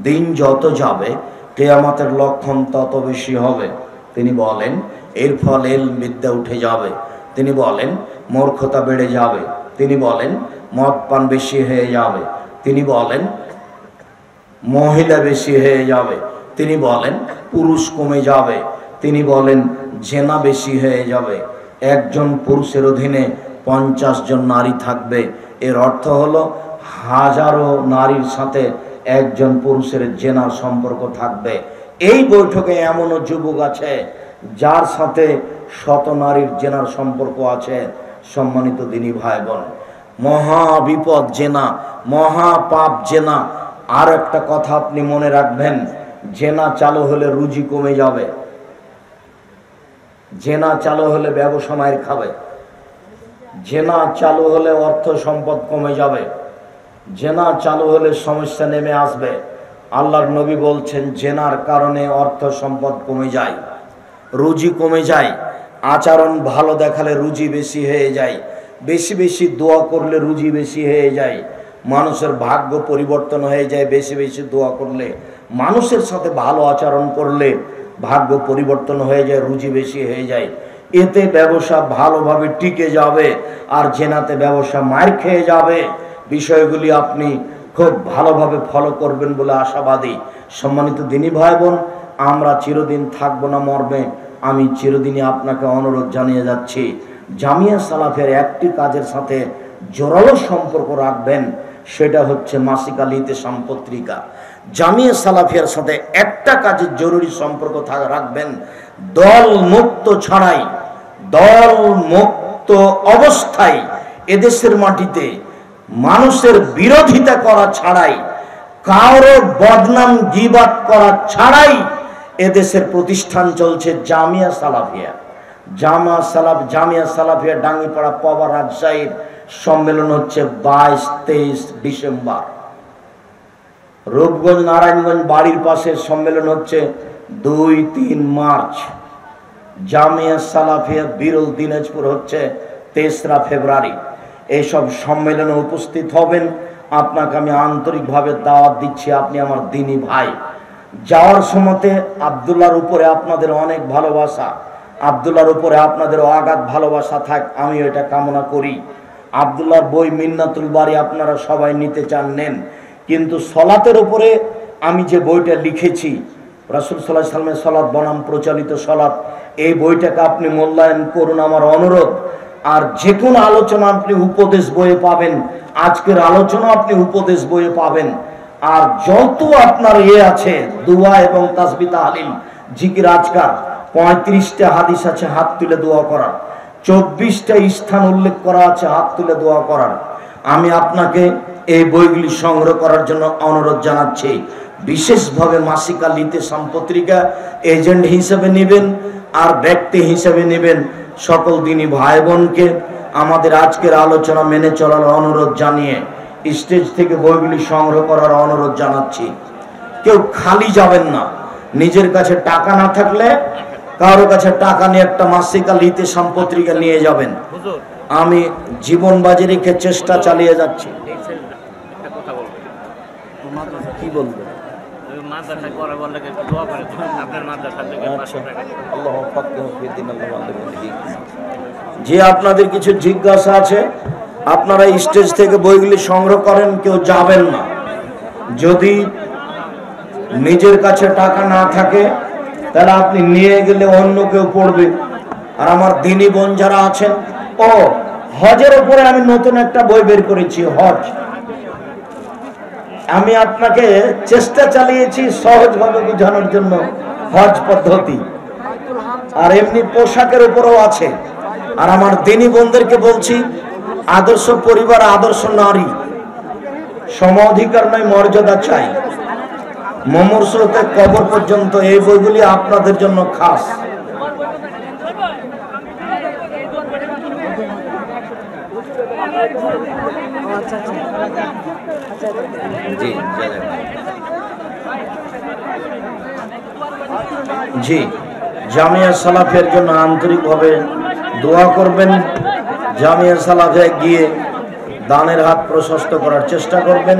দিন যত যাবে কিয়ামতের লক্ষণ তত বেশি হবে। তিনি বলেন এর ফলে বিদ্যা উঠে যাবে। তিনি বলেন মূর্খতা বেড়ে যাবে। তিনি বলেন মদ পান বেশি হয়ে যাবে। তিনি বলেন মহিলা বেশি হয়ে যাবে। তিনি বলেন পুরুষ কমে যাবে। তিনি বলেন জেনা বেশি হয়ে যাবে। একজন পুরুষের অধীনে 50 জন নারী থাকবে। এর অর্থ হলো হাজারো নারীর সাথে একজন পুরুষের জেনার সম্পর্ক থাকবে। এই বৈঠকে এমনও যুবক আছে যার সাথে শত নারীর জেনার সম্পর্ক আছে। সম্মানিত দিনী ভাই বোন, মহা বিপদ জেনা, মহা পাপ জেনা। আর একটা কথা আপনি মনে রাখবেন, জেনা চালু হলে রুজি কমে যাবে। জেনা চালু হলে ব্যবসা মায়ের খাবে। জেনা চালু হলে অর্থ সম্পদ কমে যাবে। জেনা চালু হলে সমস্যা নেমে আসবে। আল্লাহর নবী বলছেন জেনার কারণে অর্থ সম্পদ কমে যায়, রুজি কমে যায়। আচরণ ভালো দেখালে রুজি বেশি হয়ে যায়, বেশি বেশি দোয়া করলে রুজি বেশি হয়ে যায়। মানুষের ভাগ্য পরিবর্তন হয়ে যায় বেশি বেশি দোয়া করলে। মানুষের সাথে ভালো আচরণ করলে ভাগ্য পরিবর্তন হয়ে যায়, রুজি বেশি হয়ে যায়। এতে ব্যবসা ভালোভাবে টিকে যাবে, আর জেনাতে ব্যবসা মার খেয়ে যাবে। বিষয়গুলি আপনি খুব ভালোভাবে ফলো করবেন বলে আশাবাদী। সম্মানিত দিনী ভাই বোন, আমরা চিরদিন থাকবো না মর্মে আমি চিরদিনই আপনাকে অনুরোধ জানিয়ে যাচ্ছি, জামিয়া সালাফের একটি কাজের সাথে জোরালো সম্পর্ক রাখবেন। সেটা হচ্ছে মাসিক আল ইতিসাম পত্রিকা। জামিয়া সালাফিয়ার সাথে একটা কাজের জরুরি সম্পর্ক রাখবেন, দল মুক্ত ছাড়াই, দল মুক্ত অবস্থায় এদেশের মাটিতে মানুষের বিরোধিতা করা ছাড়াই, কারো বদনাম গীবাত করা ছাড়াই এদেশের প্রতিষ্ঠান চলছে জামিয়া সালাফিয়া। জামিয়া সালাফিয়া ডাঙ্গিপাড়া পাওয়া রাজশাহীর সম্মেলন হচ্ছে 22-23 ডিসেম্বর। রূপগঞ্জ নারায়ণগঞ্জ বাড়ির পাশে সম্মেলন হচ্ছে 2-3 মার্চ। জামিয়া সালাফিয়া বিরল দিনাজপুর হচ্ছে 3রা ফেব্রুয়ারি। এইসব সম্মেলনে উপস্থিত হবেন। আপনাকে আমি আন্তরিকভাবে দাওয়াত দিচ্ছি, আপনি আমার দিনী ভাই। যাওয়ার সময়তে আব্দুল্লাহর উপরে আপনাদের অনেক ভালোবাসা, আব্দুল্লাহর উপরে আপনাদের অগাধ ভালোবাসা থাক, আমি এটা কামনা করি। আব্দুল্লাহর বই মিন্নাতুল বারী আপনারা সবাই নিতে চান নেন, কিন্তু সলাতের উপরে আমি যে বইটা লিখেছি, রাসূল সাল্লাল্লাহু আলাইহি ওয়াসাল্লামের সলাত বনাম প্রচলিত সলাত, এই বইটাকে আপনি মূল্যায়ন করুন, আমার অনুরোধ। আর যে কোনো আলোচনা আপনি উপদেশ বইয়ে পাবেন, আজকের আলোচনা আপনি উপদেশ বইয়ে পাবেন। আর যত আপনার আছে দোয়া এবং তাসবিহ তাহলিল জিকির আজকার, 35টা হাদিস আছে হাত তুলে দোয়া করার, 24টা স্থান উল্লেখ করা আছে হাত তুলে দোয়া করার। আমি আপনাকে এই বইগুলি সংগ্রহ করার জন্য অনুরোধ জানাচ্ছি। বিশেষভাবে মাসিক আল ইতিসাম পত্রিকা এজেন্ট হিসেবে নেবেন আর ব্যক্তি হিসেবে নেবেন। সকল দিনী ভাই বোনকে আমাদের আজকের আলোচনা মেনে চলার অনুরোধ জানিয়ে স্টেজ থেকে বইগুলি সংগ্রহ করার অনুরোধ জানাচ্ছি। কেউ খালি যাবেন না। নিজের কাছে টাকা না থাকলে কারো কাছে টাকা নিয়ে একটা মাসিক আল ইতিসাম পত্রিকা নিয়ে যাবেন। আমি জীবন বাজি রেখে চেষ্টা চালিয়ে যাচ্ছি। কি বলবেন? যে আপনাদের কিছু জিজ্ঞাসা আছে, আপনারা স্টেজ থেকে বইগুলি সংগ্রহ করেন, কেউ যাবেন না। যদি নিজের কাছে টাকা না থাকে তাহলে আপনি নিয়ে গেলে অন্য কেউ পড়বে। আর আমার দিনী বোন যারা আছেন, ও হজের উপরে আমি নতুন একটা বই বের করেছি, হজ। আমি আপনাকে চেষ্টা চালিয়েছি সহজভাবে বোঝানোর জন্য হজ পদ্ধতি, আর এমনি পোশাকের উপরেও আছে। আর আমার দিনী বোনদেরকে বলছি, আদর্শ পরিবার, আদর্শ নারী, সম অধিকার নয় মর্যাদা চাই, মুমূর্ষুতে কবর পর্যন্ত, এই বইগুলি আপনাদের জন্য খাস। জি, জামিয়া সালাফের জন্য আন্তরিকভাবে দোয়া করবেন। জামিয়া সালাফে গিয়ে দানের হাত প্রশস্ত করার চেষ্টা করবেন।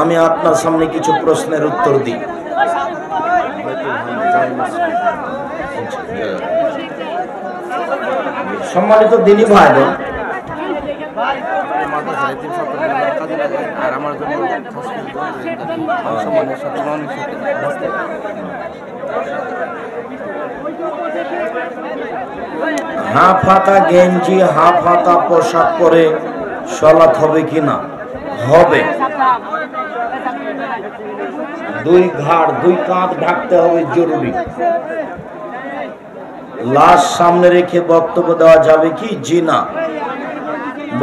আমি আপনার সামনে কিছু প্রশ্নের উত্তর দিই। সম্মানিত দিনী ভাই বোন, হাফ হাতা গেঞ্জি হাফ হাতা পোশাক পরে সালাত হবে কিনা? হবে। দুই ঘাড় দুই কাঁধ ঢাকতে হবে, জরুরি। লাশ সামনে রেখে বক্তব্য দেওয়া যাবে কি? জি না।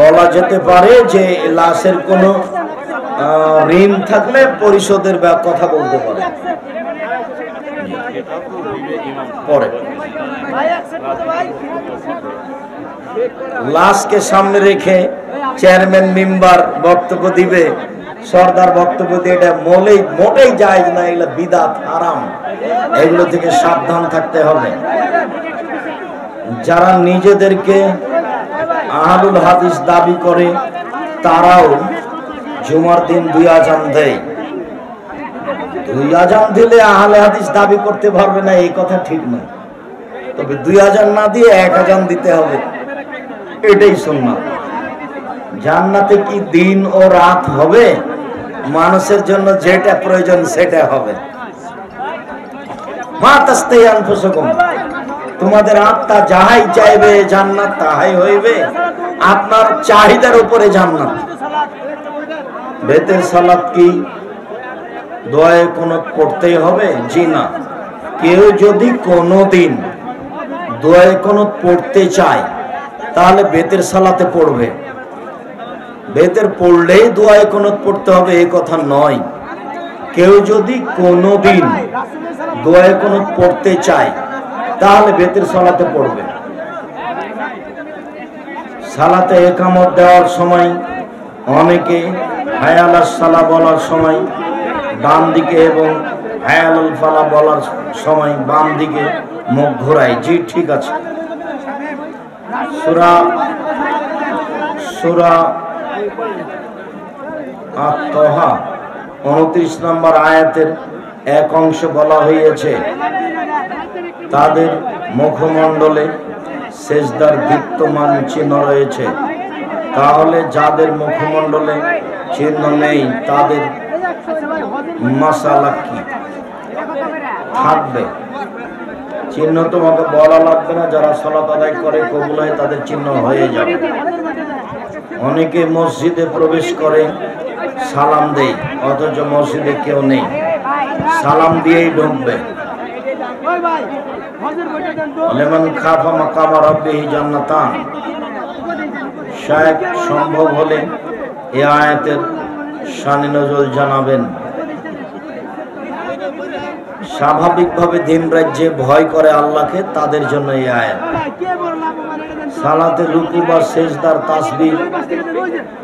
বলা যেতে পারে যে লাশের কোনো ঋণ থাকলে পরিশোধের কথা বলতে পারে পরে। লাশকে সামনে রেখে চেয়ারম্যান মেম্বার বক্তব্য দিবে, সরদার বক্তব্য দিয়ে, এটা মোটেই জায়েজ না, এগুলো বিদআত, হারাম। এগুলো থেকে সাবধান থাকতে হবে। যারা নিজেদেরকে আহলুল হাদিস দাবি করে তারাও জুমার দিন 2 আযান দেয়। 2 আযান দিলে আহলে হাদিস দাবি করতে পারবে না, এই কথা ঠিক নয়। তবে 2 আযান না দিয়ে 1 আযান দিতে হবে, এটাই সুন্নাত। জান্নাতে কি দিন ও রাত হবে? মানুষের জন্য যেটা প্রয়োজন সেটা হবে। মা তাস্তাই আনফুসুকুম, তোমাদের আত্মা যাহাই চাইবে জান্নাত তাহাই হইবে। আপনার চাহিদার উপরে জান্নাত। বেতের সালাত কি দোয়ায়ে কুনুত পড়তেই হবে? জি না। কেউ যদি কোনোদিন দোয়ায়ে কুনুত পড়তে চায় তাহলে বেতের সালাতে পড়বে। বেতের পড়লেই দোয়ায়ে কুনুত পড়তে হবে এই কথা নয়। কেউ যদি কোনোদিন দোয়ায়ে কুনুত পড়তে চায় তাহলে বেতের সালাতে পড়বে। সালাতে একামত দেওয়ার সময় অনেকে হায়ালাস সালা বলার সময় ডান দিকে এবং হায়ালাল ফালা বলার সময় বাম দিকে মুখ ঘোরায়। জি ঠিক আছে। সূরা আত-তাহা 29 নম্বর আয়াতের এক অংশ বলা হয়েছে, তাদের মুখমণ্ডলে সেজদার দীপ্তমান চিহ্ন রয়েছে। তাহলে যাদের মুখমণ্ডলে চিহ্ন নেই তাদের মাসালা কি থাকবে? চিহ্ন তোমাকে বলা লাগবে না, যারা সালাত আদায় করে কবুল হয় তাদের চিহ্ন হয়ে যাবে। অনেকে মসজিদে প্রবেশ করে সালাম দেয়, অথচ মসজিদে কেউ নেই, সালাম দিয়েই ঢুকবে। লিমান খাফা মাকামা রাব্বিহি জান্নাতান। শায়েখ সম্ভব হলে এই আয়াতের শানে নজুল জানাবেন। স্বাভাবিকভাবে দিন রাজ্যে ভয় করে আল্লাহকে, তাদের জন্য এই আয়াত। সালাতে রুকু বা সেজদার তাসবিহ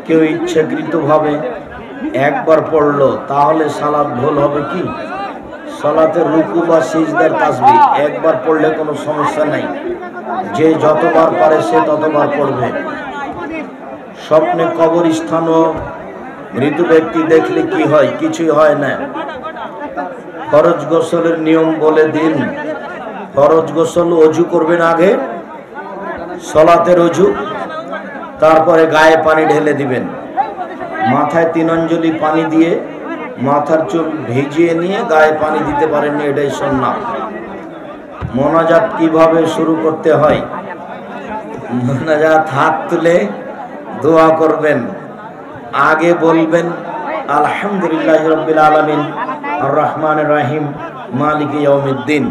কেউ ইচ্ছাকৃতভাবে একবার পড়লো তাহলে সালাত ভুল হবে কি? সালাতে রুকু বা সিজদার তাসবিহ একবার পড়লে কোনো সমস্যা নাই, যে যতবার পারে সে ততবার পড়বে। স্বপ্নে কবরস্থান ও মৃত ব্যক্তি দেখলে কি হয়? কিছুই হয় না। ফরজ গোসলের নিয়ম বলে দিন। ফরজ গোসল অজু করবেন আগে, সালাতের অজু, তারপরে গায়ে পানি ঢেলে দিবেন। মাথায় 3 অঞ্জলি পানি দিয়ে মাথার চুল ভিজিয়ে নিয়ে গায়ে পানি দিতে পারেন, এটাই সুন্নাত। মোনাজাত কিভাবে শুরু করতে হয়? মোনাজাত হাত তুলে দোয়া করবেন। আগে বলবেন আলহামদুলিল্লাহি রাব্বিল আলামিন আর রহমানির রহিম মালিকি ইয়াউমিদ্দিন।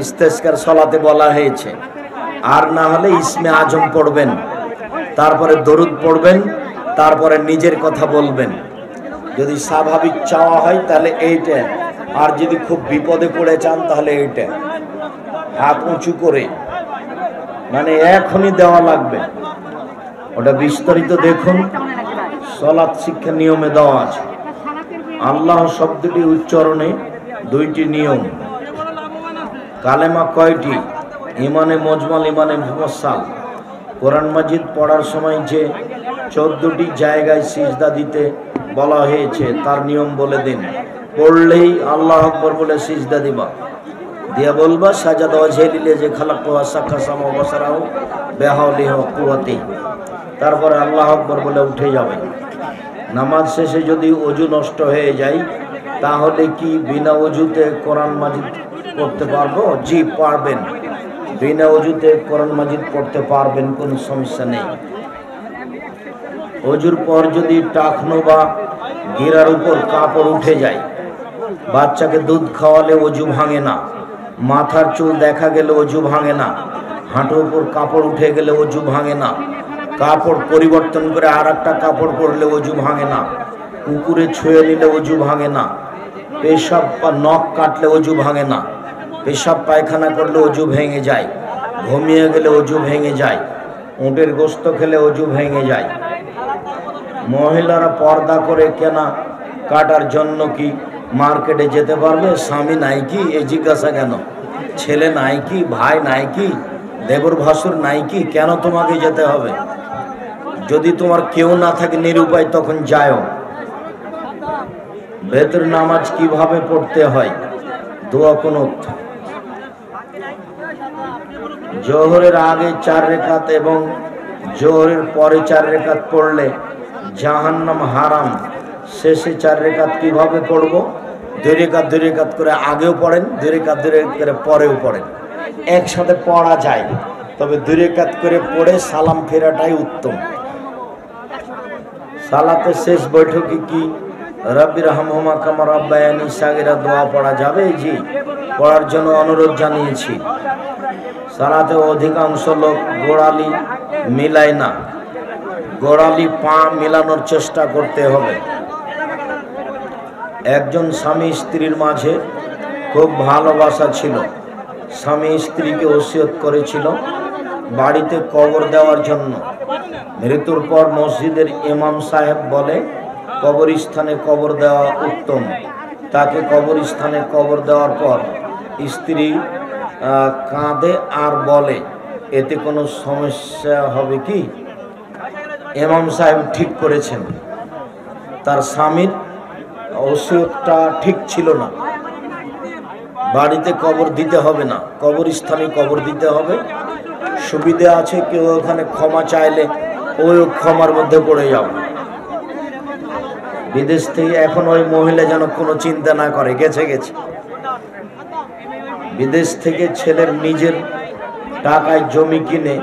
ইস্তেসকার সালাতে বলা হয়েছে। আর না হলে ইসমে আজম পড়বেন, তারপরে দরুদ পড়বেন, তারপরে নিজের কথা বলবেন। যদি স্বাভাবিক চাওয়া হয় তাহলে এইটা, আর যদি খুব বিপদে পড়ে চান তাহলে এইটা। হাত উঁচু করে, মানে এখনই দেওয়া লাগবে। ওটা বিস্তারিত দেখুন, সালাত শিক্ষা নিয়মে দেওয়া আছে। আল্লাহ শব্দটি উচ্চারণে 2টি নিয়ম। কালেমা কয়টি? ইমানে মজমাল, ইমানে মুফাসসাল। কোরআন মাজিদ পড়ার সময় যে 14টি জায়গায় সিজদা দিতে বলা হয়েছে তার নিয়ম বলে দিন। পড়লেই আল্লাহ আকবর বলে সিজদা দিবা, দিয়া বলবা সাজাদা ওয়াজহিলিল্লাহি যে খালাকতু ওয়াসাক্কা সামা ওয়া বাসারাহু বিহাওলিহি ওয়া কুওয়াতিহি, তারপরে আল্লাহ আকবর বলে উঠে যাবে। নামাজ শেষে যদি ওযু নষ্ট হয়ে যায় তাহলে কি বিনা ওযুতে কোরআন মাজিদ পড়তে পারবো? জি পারবেন, বিনা ওযুতে কোরআন মাজিদ পড়তে পারবেন, কোনো সমস্যা নেই। ওযুর পর যদি টাকনো বা গিরার উপর কাপড় উঠে যায়, বাচ্চাকে দুধ খাওয়ালে ওযু ভাঙে না, মাথার চুল দেখা গেলে ওযু ভাঙে না, হাঁটুর উপর কাপড় উঠে গেলে ওযু ভাঙে না, কাপড় পরিবর্তন করে আর একটা কাপড় পরলে ওযু ভাঙে না, কুকুরে ছুঁয়ে নিলে ওযু ভাঙে না, পেশাব বা নখ কাটলে ওযু ভাঙে না, পেশাব পায়খানা করলে ওযু ভেঙে যায়, ঘুমিয়ে গেলে ওযু ভেঙে যায়, উটের গোশত খেলে ওযু ভেঙে যায়। মহিলারা পর্দা করে কেনা কাটার জন্য কি মার্কেটে যেতে পারবে? স্বামী নাই কি? এই জিজ্ঞাসা কেন? ছেলে নাই কি? ভাই নাই কি? দেবর ভাসুর নাই কি? কেন তোমাকে যেতে হবে? যদি তোমার কেউ না থাকে নিরুপায়, তখন যাও। বেতর নামাজ কিভাবে পড়তে হয়? দোয়া কুনুত। জোহরের আগে 4 রেখাত এবং জোহরের পরে 4 রেখাত পড়লে জাহান্নাম হারাম। শেষে 4 রেখাত কিভাবে পড়ব? 2 রেখাত 2 রেখাত করে আগেও পড়েন, 2 রেখাত 2 রেখাত করে পরেও পড়েন। একসাথে পড়া যায়, তবে 2 রেখাত করে পড়ে সালাম ফেরাটাই উত্তম। সালাতের শেষ বৈঠকে কি রব্বির হামহুমা কামা রাব্বায়ানি সাগীরা দোয়া পড়া যাবে? জি, পড়ার জন্য অনুরোধ জানিয়েছি। সালাতে অধিকাংশ লোক গোড়ালি মিলায় না, গোড়ালি পা মিলানোর চেষ্টা করতে হবে। একজন স্বামী স্ত্রীর মাঝে খুব ভালোবাসা ছিল। স্বামী স্ত্রীকে ওসিয়ত করেছিল বাড়িতে কবর দেওয়ার জন্য। মৃত্যুর পর মসজিদের ইমাম সাহেব বলে কবরস্থানে কবর দেওয়া উত্তম। তাকে কবরস্থানে কবর দেওয়ার পর স্ত্রী কাঁদে আর বলে এতে কোনো সমস্যা হবে কি? ইমাম সাহেব ঠিক করেছেন, তার স্বামীর ওসিয়তটা ঠিক ছিল না। বাড়িতে কবর দিতে হবে না, কবরস্থানে কবর দিতে হবে। সুবিধা আছে, কেউ ওখানে ক্ষমা চাইলে ওই ক্ষমার মধ্যে পড়ে যাও। বিদেশ থেকে এখন ওই মহিলা যেন কোনো চিন্তা না করে, গেছে গেছে। বিদেশ থেকে ছেলের নিজের টাকায় জমি কিনে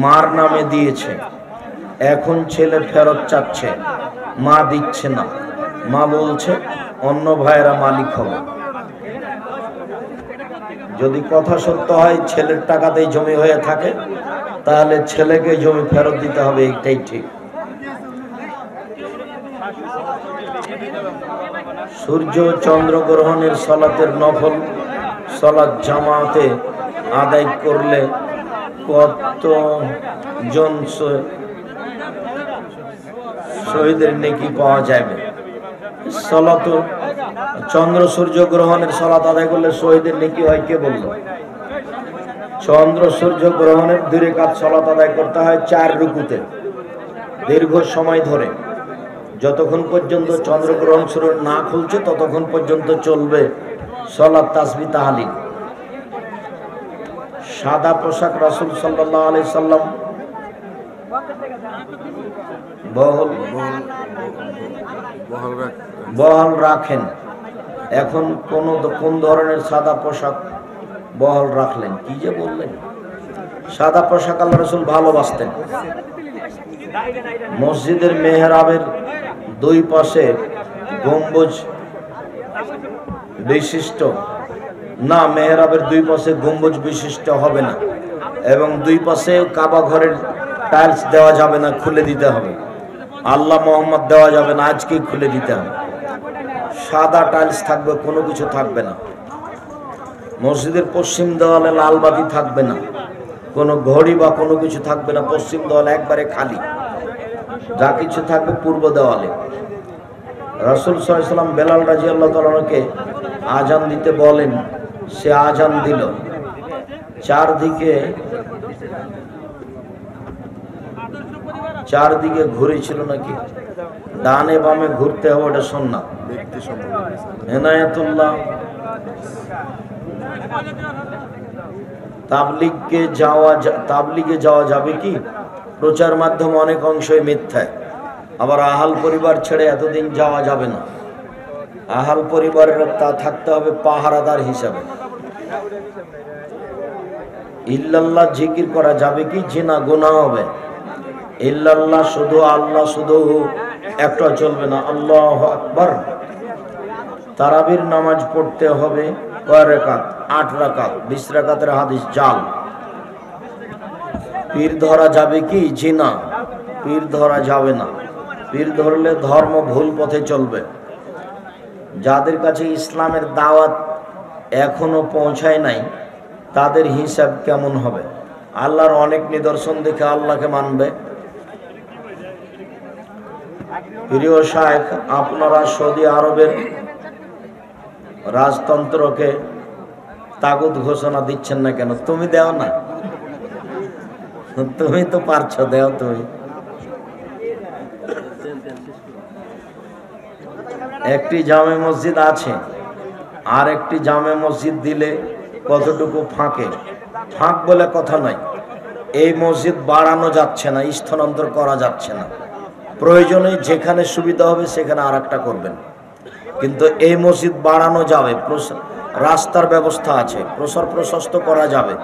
মার নামে দিয়েছে, এখন ছেলে ফেরত চাচ্ছে, মা দিচ্ছে না। মা বলছে অন্য ভাইয়েরা মালিক হবে। যদি কথা সত্য হয়, ছেলের টাকাতেই জমি হয়ে থাকে, তাহলে ছেলেকে জমি ফেরত দিতে হবে, এটাই ঠিক। সূর্য চন্দ্র গ্রহণের সালাতের নফল সালাত জামাতে আদায় করলে কতজন শহীদের নেকি পাওয়া যাবে? সালাত চন্দ্র সূর্য গ্রহণের সালাত আদায় করলে শহীদের নেকি হয়, কে বলল? চন্দ্র সূর্য গ্রহণের 2 রাকাত সালাত আদায় করতে হয় 4 রুকুতে, দীর্ঘ সময় ধরে। যতক্ষণ পর্যন্ত চন্দ্রগ্রহণ শুরু না খুলছে ততক্ষণ পর্যন্ত চলবে সালাত তাসবিহ তাহলিল। সাদা পোশাক রাসূল সাল্লাল্লাহু আলাইহি সাল্লাম বহাল রাখেন। এখন কোন ধরনের সাদা পোশাক বহাল রাখলেন? কি যে বললেন! সাদা পোশাক আল্লাহ রাসূল ভালোবাসতেন। মসজিদের মেহরাবের 2 পাশে গম্বুজ বিশিষ্ট না, মেহরাবের 2 পাশে গম্বুজ বিশিষ্ট হবে না, এবং 2 পাশে কাবা ঘরের টাইলস দেওয়া যাবে না, খুলে দিতে হবে। আল্লাহ মোহাম্মদ দেওয়া যাবে না, আজকেই খুলে দিতে হবে। সাদা টাইলস থাকবে, কোনো কিছু থাকবে না। মসজিদের পশ্চিম দেওয়ালে লাল বাতি থাকবে না, কোনো ঘড়ি বা কোনো কিছু থাকবে না। পশ্চিম দেওয়ালে একবারে খালি, যা কিছু থাকবে পূর্ব দেওয়ালে। রাসূল সাল্লাল্লাহু আলাইহি ওয়াসাল্লাম বেলাল রাদিয়াল্লাহু তাআলা আনহুকে আজান দিতে বলেন, সে আজান দিল। চারদিকে ঘুরে ছিল নাকি? ডানে বামে ঘুরতে হবে, ওটা সুন্নাত। এনায়েতুল্লাহ, তাবলিগে যাওয়া যাবে কি? প্রচার মাধ্যম অনেক অংশই মিথ্যায়। আবার আহাল পরিবার ছেড়ে এতদিন যাওয়া যাবে না। আহাল পরিবারের তা থাকতে হবে পাহারাদার হিসাবে। ইল্লাল্লাহ জিকির করা যাবে কি? জিনা গুনাহ হবে। ইল্লাল্লাহ শুধু আল্লাহ শুধু একটা চলবে না, আল্লাহু আকবার। তারাবির নামাজ পড়তে হবে কয় রাকাত? 8 রাকাত। 20 রাকাতের হাদিস জাল। পীর ধরা যাবে কি? জিনা, পীর ধরা যাবে না। পীর ধরলে ধর্ম ভুল পথে চলবে। যাদের কাছে ইসলামের দাওয়াত এখনো পৌঁছায় নাই, তাদের হিসাব কেমন হবে? আল্লাহর অনেক নিদর্শন দেখে আল্লাহকে মানবে। প্রিয় শায়েখ, আপনারা সৌদি আরবের রাজতন্ত্রকে তাগুত ঘোষণা দিচ্ছেন না কেন? তুমি দেও না, তুমি তো পারছো, দেও তুমি। একটি জামে মসজিদ আছে, আর একটি জামে মসজিদ দিলে কতটুকু ফাঁকে? ফাঁক বলে কথা নাই। এই মসজিদ বাড়ানো যাচ্ছে না, স্থানান্তর করা যাচ্ছে না। প্রয়োজনে যেখানে সুবিধা হবে সেখানে আর একটা করবেন, কিন্তু এই মসজিদ বাড়ানো যাবে। রাস্তার ব্যবস্থা আছে, প্রসার প্রশস্ত করা যাবে,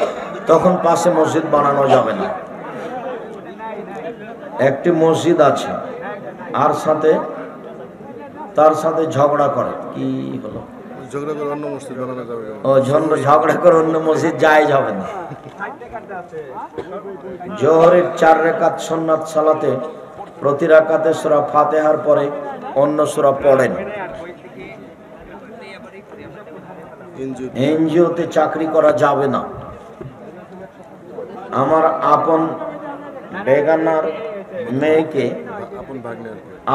তখন পাশে মসজিদ বানানো যাবে না। একটি মসজিদ আছে, আর তার সাথে ঝগড়া করে, কি হলো? ঝগড়া করে অন্য মসজিদ জায়েজ হবে না। জোহরের 4 রাকাত সুন্নাত সালাতে প্রতি রাকাতে সূরা ফাতিহার পরে অন্য সূরা পড়েন। এনজিওতে চাকরি করা যাবে না। আমার আপন বেগানার মেয়েকে,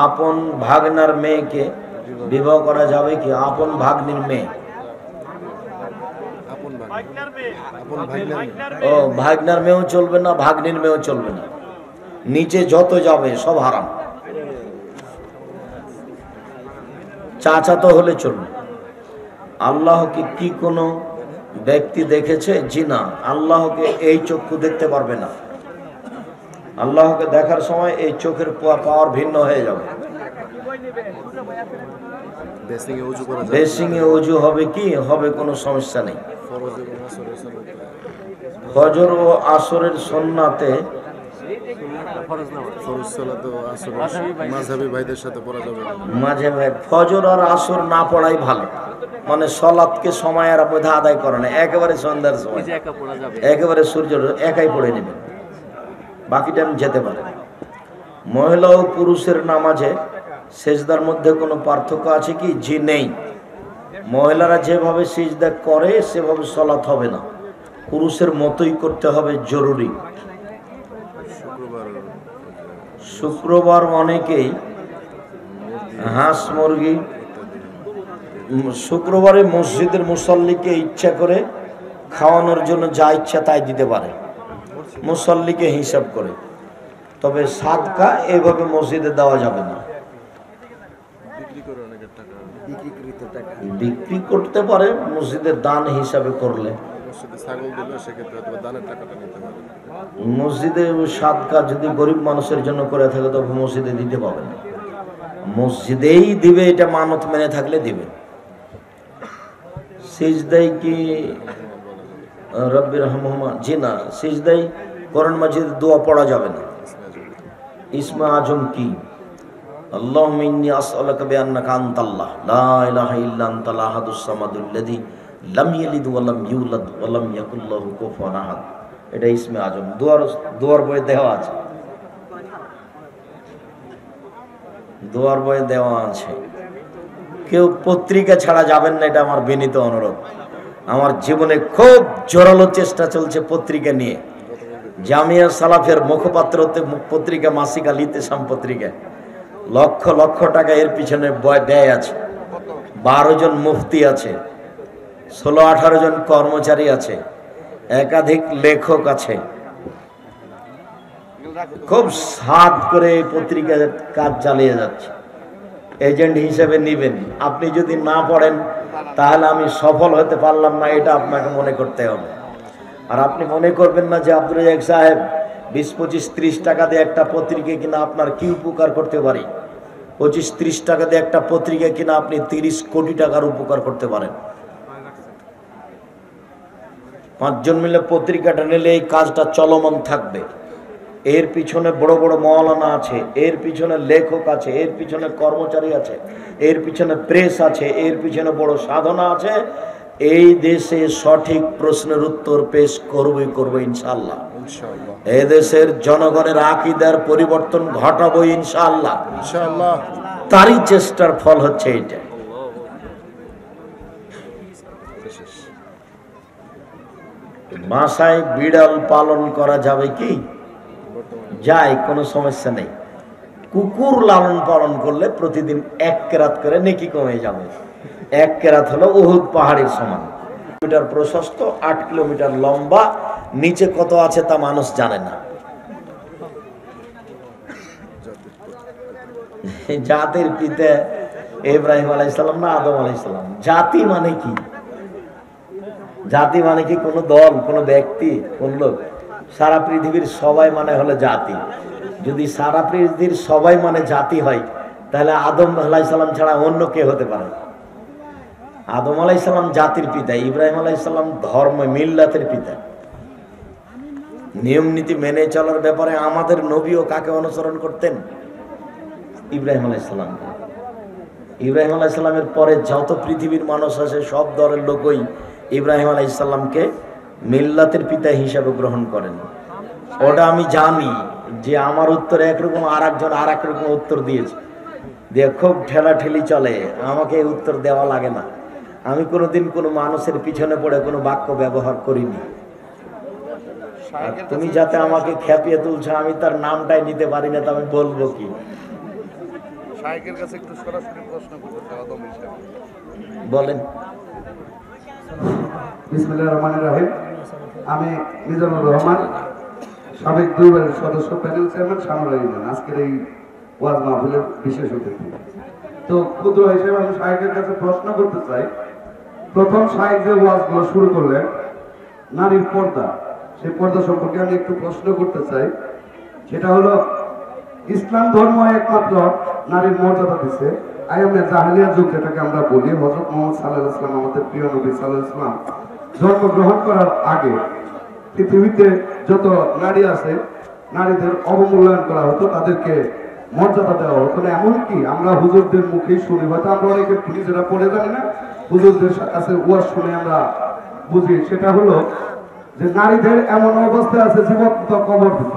আপন ভাগনার মেয়েকে বিবাহ করা যাবে কি? আপন ভাগ্নির মেয়ে, ও ভাগনার মেয়েও চলবে না, ভাগ্নির মেয়েও চলবে না। নিচে যত যাবে সব হারাম। চাচাতো হলে চলবে। আল্লাহকে কি কোনো ব্যক্তি দেখেছে? জি না, আল্লাহকে এই চক্ষু দেখতে পারবে না। আল্লাহকে দেখার সময় এই চোখের পাওয়ার ভিন্ন হয়ে যাবে। বেসিংয়ে ওযু হবে কি? হবে, কোনো সমস্যা নেই। ফজর ও আসরের সুন্নাতে মাঝে ফজর আর আসর না পড়াই ভালো। মানে সলাতকে সময়ের মধ্যে আদায় করে না, একেবারে সন্ধ্যার সময় একেবারে সূর্য একাই পড়ে নেবে, বাকি টাইম যেতে পারে। মহিলা ও পুরুষের নামাজে সেজদার মধ্যে কোনো পার্থক্য আছে কি? জি নেই। মহিলারা যেভাবে সিজদা করে সেভাবে সলাত হবে না, পুরুষের মতোই করতে হবে, জরুরি। শুক্রবার অনেকেই হাঁস মুরগি, শুক্রবারে মসজিদের মুসল্লিকে ইচ্ছা করে খাওয়ানোর জন্য যা ইচ্ছা তাই দিতে পারে, মুসল্লিকে হিসাব করে। তবে সাদকা এভাবে মসজিদে দেওয়া যাবে না। বিক্রি করতে পারে মসজিদের দান হিসাবে করলে। মসজিদে সাদকা যদি গরিব মানুষের জন্য করে থাকে তবে মসজিদে দিতে পাবে না, মসজিদেই দিবে, এটা মানত মেনে থাকলে দিবে। সিজদাই কি রব্বির রহমা? জি না, সিজদাই কোরআন মাজিদে দোয়া পড়া যাবে না। ইসমে আজম কি? আল্লাহুম্মা ইন্নী আসআলুকা বিআন্নাকা আনতাল্লাহ লা ইলাহা ইল্লা আনতাল আহাদুস সামাদুল্লাযী লাম ইয়ালিদ ওয়া লাম ইউলাদ ওয়া লাম ইয়াকুল লাহু কুফুয়ান আহাদ। এটা ইসমে আজম, দোয়ার বইয়ে দেওয়া আছে, দোয়ার বইয়ে দেওয়া আছে। কেউ পত্রিকা ছাড়া যাবেন না, এটা আমার বিনীত অনুরোধ। আমার জীবনে খুব জোরালো চেষ্টা চলছে পত্রিকা নিয়ে। জামিয়া সালাফের মুখপাত্র পত্রিকা, মাসিক আল ইতিসাম পত্রিকা, লক্ষ লক্ষ টাকা এর পিছনে ব্যয় আছে। 12 জন মুফতি আছে, 16-18 জন কর্মচারী আছে, একাধিক লেখক আছে। খুব সাধ করে পত্রিকার কাজ চালিয়ে যাচ্ছে। এজেন্ট হিসেবে নিবেন। আপনি যদি না পড়েন তাহলে আমি সফল হতে পারলাম না, এটা আপনাকে মনে করতে হবে। আর আপনি মনে করবেন না যে আব্দুর রাজ্জাক সাহেব 20-25-30 টাকা দিয়ে একটা পত্রিকা কিনা আপনার কি উপকার করতে পারি। 25-30 টাকা দিয়ে একটা পত্রিকা কিনা আপনি 30 কোটি টাকার উপকার করতে পারেন। 5 জন মিলে পত্রিকাটা নিলে এই কাজটা চলমান থাকবে। এর পিছনে বড় বড় মওলানা আছে, এর পিছনে লেখক আছে, এর পিছনে কর্মচারী আছে, এর পিছনে প্রেস আছে, এর পিছনে বড় সাধনা আছে। এই দেশে সঠিক প্রশ্নের উত্তর পেশ করবে ইনশাআল্লাহ। এই দেশের জনগণের আকীদার পরিবর্তন ঘটাবো ইনশাআল্লাহ। তারই চেষ্টার ফল হচ্ছে এইটা। বাসায় বিড়াল পালন করা যাবে কি? যায়, কোনো সমস্যা নেই। কুকুর লালন পালন করলে প্রতিদিন 1 কেরাত করে নেকি কমে যাবে। 1 কেরাত হলো উহুদ পাহাড়ের সমান। মিটার প্রশস্ত, 8 কিলোমিটার লম্বা, নিচে কত আছে তা মানুষ জানে না। জাতির পিতা ইব্রাহিম আলাইহিস সালাম না আদম আলাইহিস সালাম? জাতি মানে কি? জাতি মানে কি কোন দল, কোন ব্যক্তি, কোন লোক? সারা পৃথিবীর সবাই মানে হলো জাতি। যদি সারা পৃথিবীর সবাই মানে জাতি হয় তাহলে আদম আলাইহিস সালাম ছাড়া অন্য কে হতে পারে? আদম আলাইহিস সালাম জাতির পিতা, ইব্রাহিম আলাইহিস সালাম ধর্ম মিল্লাতের পিতা। নিয়ম নীতি মেনে চলার ব্যাপারে আমাদের নবীও কাকে অনুসরণ করতেন? ইব্রাহিম আলাইহিস সালাম। ইব্রাহিম আলাইহিস সালামের পরে যত পৃথিবীর মানুষ আছে সব দলের লোকই ইব্রাহিম আলাইহিস সালামকে মিল্লাতের পিতা হিসাবে গ্রহণ করেন। ওটা আমি জানি যে আমার উত্তর একরকম, আর একজন আর এক রকম উত্তর দিয়েছে, দিয়ে খুব ঠেলাঠেলি চলে। আমাকে এই উত্তর দেওয়া লাগে না। আমি কোনোদিন কোনো মানুষের পিছনে পড়ে কোনো বাক্য ব্যবহার করিনি। আর তুমি যাতে আমাকে খেপিয়ে তুলছো, আমি তার নামটাই নিতে পারি না, তো আমি বলবো কি? বলেন। বিসমিল্লাহির রহমানির রহিম। আমি মিজানুর রহমান, সাবেক 2 বারের সদস্য, প্যানেল চেয়ারম্যান, সানোরা ইউনিয়ন। আজকের এই ওয়াজ মাহফিলের বিশেষ অতিথি। তো ক্ষুদ্র হিসেবে আমি শাহেকের কাছে প্রশ্ন করতে চাই। প্রথম শাহেক যে ওয়াজগুলো শুরু করলেন নারীর পর্দা, সেই পর্দা সম্পর্কে আমি একটু প্রশ্ন করতে চাই। সেটা হলো, ইসলাম ধর্ম একমাত্র নারীর মর্যাদা দিচ্ছে। আইয়ামে জাহেলিয়া যুগ যেটাকে আমরা বলি, হযরত মুহাম্মদ সাল্লাল্লাহু আলাইহি ওয়াসাল্লাম, আমাদের প্রিয় নবী সাল্লাল্লাহু আলাইহি ওয়াসাল্লাম জন্মগ্রহণ করার আগে পৃথিবীতে যত নারী আছে নারীদের অবমূল্যায়ন করা হতো, তাদেরকে মর্যাদা দেওয়া হতো না। এমনকি আমরা হুজুরদের মুখেই শুনি, হয়তো আমরা অনেকে নিজেরা পড়ে জানি না, হুজুরদের কাছে ওয়াজ শুনে আমরা বুঝি। সেটা হলো যে নারীদের এমন অবস্থায় আছে জীবন্ত কবর দিত,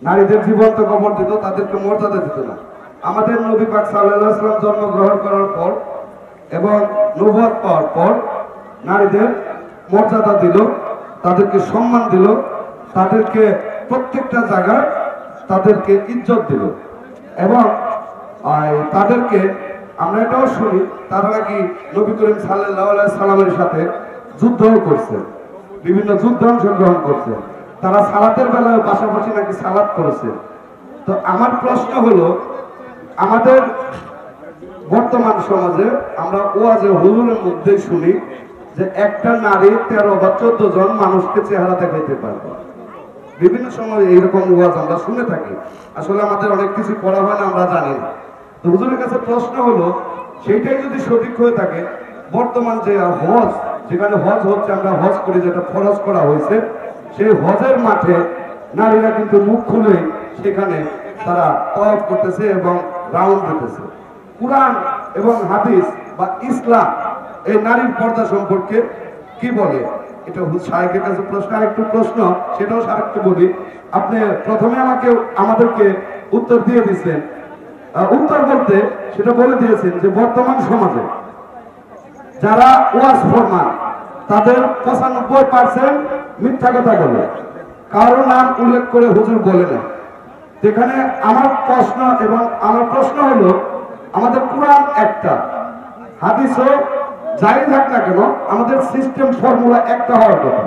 নারীদের জীবন্ত কবর দিত, তাদেরকে মর্যাদা দিত না। আমাদের নবী পাক সাল্লাল্লাহু আলাইহি ওয়াসাল্লাম জন্মগ্রহণ করার পর এবং নবুয়ত পাওয়ার পর নারীদের মর্যাদা দিল, তাদেরকে সম্মান দিল, তাদেরকে প্রত্যেকটা জায়গায় তাদেরকে ইজ্জত দিল। এবং তাদেরকে আমরা এটাও শুনি তারা নাকি নবী করিম সাল্লাল্লাহু আলাইহি সাল্লামের সাথে যুদ্ধও করছে, বিভিন্ন যুদ্ধে অংশগ্রহণ করছে। তারা সালাতের বেলায় পাশাপাশি নাকি সালাত করেছে। তো আমার প্রশ্ন হলো, আমাদের বর্তমান সমাজে আমরা ওয়াজে হুজুরের মধ্যে শুনি যে একটা নারী 13 বা 14 জন মানুষকে চেহারা দেখাইতে পারবে। বিভিন্ন সময় এইরকম ওয়াজ আমরা শুনে থাকি। আসলে আমাদের অনেক কিছু পড়া হয় না, আমরা জানি না। তো হুজুরের কাছে প্রশ্ন হলো, সেইটাই যদি সঠিক হয়ে থাকে, বর্তমান যে হজ, যেখানে হজ হচ্ছে, আমরা হজ করি, যেটা ফরজ করা হয়েছে, সেই হজের মাঠে নারীরা কিন্তু মুখ খুলে সেখানে তারা তওয়াফ করতেছে এবং রাউন্ড দিতেছে। কুরআন এবং হাদিস বা ইসলাম এই নারীর পর্দা সম্পর্কে কি বলে? এটা শাহেকের কাছে প্রশ্ন। আরেকটু প্রশ্ন, সেটাও আরেকটু বলি। আপনি প্রথমে আমাদেরকে উত্তর দিয়ে দিচ্ছেন, উত্তর বলতে সেটা বলে দিয়েছেন যে বর্তমান সমাজে যারা ওয়াজ ফরমান তাদের 95% মিথ্যা কথা বলে, কারো নাম উল্লেখ করে হুজুর বলে না। যেখানে আমার প্রশ্ন হলো, আমাদের কুরআন একটা, হাদিসও যাই থাক না কেন, আমাদের সিস্টেম ফর্মুলা একটা হওয়ার কথা।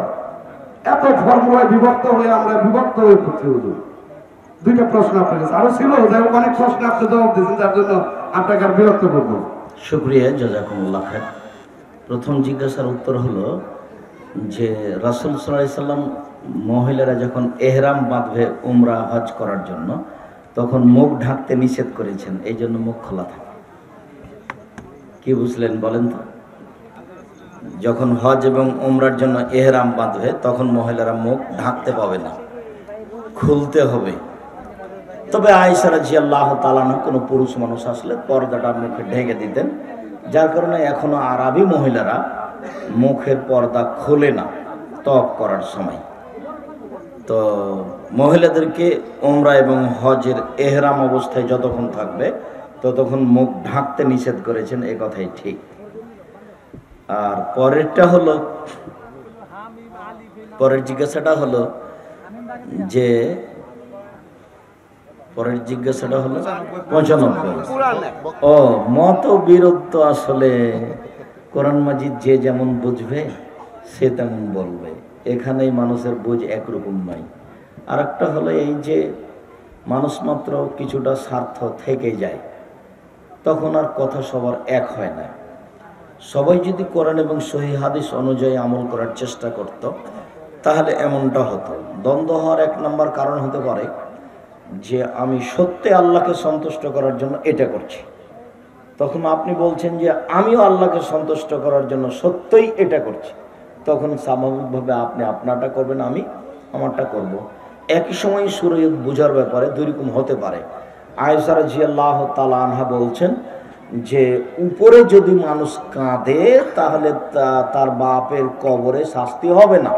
এত ফর্মুলায় বিভক্ত হয়ে আমরা বিভক্ত হয়ে পড়ছি হুজুর। দুইটা প্রশ্ন আপনার কাছে আরো ছিল, যাই হোক অনেক প্রশ্ন আপনি জবাব দিয়েছেন, যার জন্য আপনাকে আর বিরক্ত করবো। শুক্রিয়া, জাযাকুমুল্লাহ খায়ের। প্রথম জিজ্ঞাসার উত্তর হলো যে রাসূল সাল্লাল্লাহু আলাইহি সাল্লাম মহিলারা যখন এহরাম বাঁধবে উমরা হজ করার জন্য, তখন মুখ ঢাকতে নিষেধ করেছেন, এই জন্য মুখ খোলা থাকে। কি বুঝলেন বলেন তো? যখন হজ এবং উমরার জন্য এহরাম বাঁধবে তখন মহিলারা মুখ ঢাকতে পাবে না, খুলতে হবে। তবে আয়েশা রাদিয়াল্লাহু তাআলা আনহা কোনো পুরুষ মানুষ আসলে পর্দাটা মুখে ঢেকে দিতেন, যার কারণে এখনো আরবি মহিলারা মুখের পর্দা খোলে না তওয়াফ করার সময়। তো মহিলাদেরকে উমরা এবং হজের এহরাম অবস্থায় যতক্ষণ থাকবে ততক্ষণ মুখ ঢাকতে নিষেধ করেছেন, এ কথাই ঠিক। আর পরের জিজ্ঞাসাটা হলো যে 95। ও মত বিরোধ আসলে কোরআন মাজিদ যে যেমন বুঝবে সে তেমন বলবে, এখানেই মানুষের বুঝ একরকম নয়। আর একটা হলো এই যে মানুষ মাত্র কিছুটা স্বার্থ থেকে যায়, তখন আর কথা সবার এক হয় না। সবাই যদি কোরআন এবং সহিহ হাদিস অনুযায়ী আমল করার চেষ্টা করত তাহলে এমনটা হতো। দ্বন্দ্ব হওয়ার এক নম্বর কারণ হতে পারে যে আমি সত্যি আল্লাহকে সন্তুষ্ট করার জন্য এটা করছি, তখন আপনি বলছেন যে আমিও আল্লাহকে সন্তুষ্ট করার জন্য সত্যই এটা করছি, তখন স্বাভাবিকভাবে আপনি আপনারটা করবেন, আমি আমারটা করব। একই সময় শরীয়ত বোঝার ব্যাপারে দুই রকম হতে পারে। আয়েশা রাদিয়াল্লাহু তাআলা আনহা বলছেন যে উপরে যদি মানুষ কাঁদে তাহলে তার বাপের কবরে শাস্তি হবে না।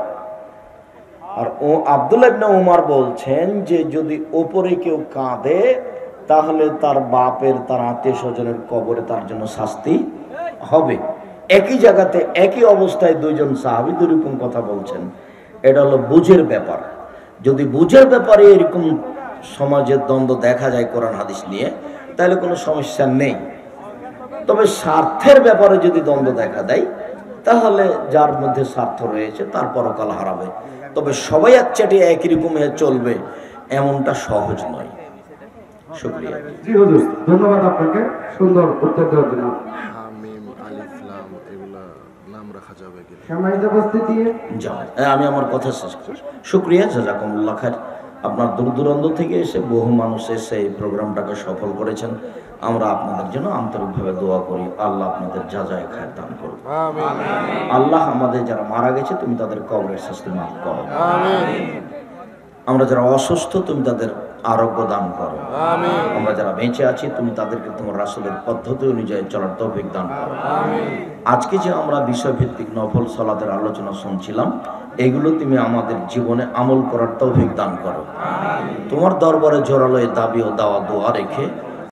আর আব্দুল্লাহ ইবনে উমর বলছেন যে যদি উপরে কেউ কাঁদে তাহলে তার বাপের, তার আত্মীয় স্বজনের কবরে তার জন্য শাস্তি হবে। একই জায়গাতে একই অবস্থায় দুইজন সাহাবী দুই রকম কথা বলছেন। এটা হলো বুঝের ব্যাপার। যদি বুঝের ব্যাপারে এরকম সমাজের দ্বন্দ্ব দেখা যায় কোরআন হাদিস নিয়ে, তাহলে কোনো সমস্যা নেই। তবে স্বার্থের ব্যাপারে যদি দ্বন্দ্ব দেখা দেয় তাহলে যার মধ্যে স্বার্থ রয়েছে তার পরকাল হারাবে। তবে সবাই একচাটি একই রকম চলবে এমনটা সহজ নয়। শুকরিয়া। জি হুজুর, ধন্যবাদ আপনাকে সুন্দর উত্তর দেওয়ার জন্য। হামিম, আলিফ, লাম এগুলা নাম রাখা যাবে কি? সম্মানিত উপস্থিতি, আমি আমার কথা শেষ করি। শুকরিয়া, জাযাকুমুল্লাহ খায়ের। আপনার দূর দূরান্ত থেকে এসে বহু মানুষ এসে এই প্রোগ্রামটাকে সফল করেছেন। আমরা আপনাদের জন্য আন্তরিকভাবে দোয়া করি, আল্লাহ আপনাদের যাজায়ে খায়ের দান করুন। আল্লাহ আমাদের যারা মারা গেছে তুমি তাদের কবরের শাস্তি মাফ করো। আমরা যারা অসুস্থ তুমি তাদের আরোগ্য দান করো। আমরা যারা বেঁচে আছি তুমি তাদেরকে তোমার রাসূলের পদ্ধতি অনুযায়ী চলার তৌফিক দান করো। আজকে যে আমরা বিষয়ভিত্তিক নফল সালাতের আলোচনা শুনছিলাম, এগুলো তুমি আমাদের জীবনে আমল করার তৌফিক দান করো। তোমার দরবারে জোরালো দাবি ও দাওয়া দোয়া রেখে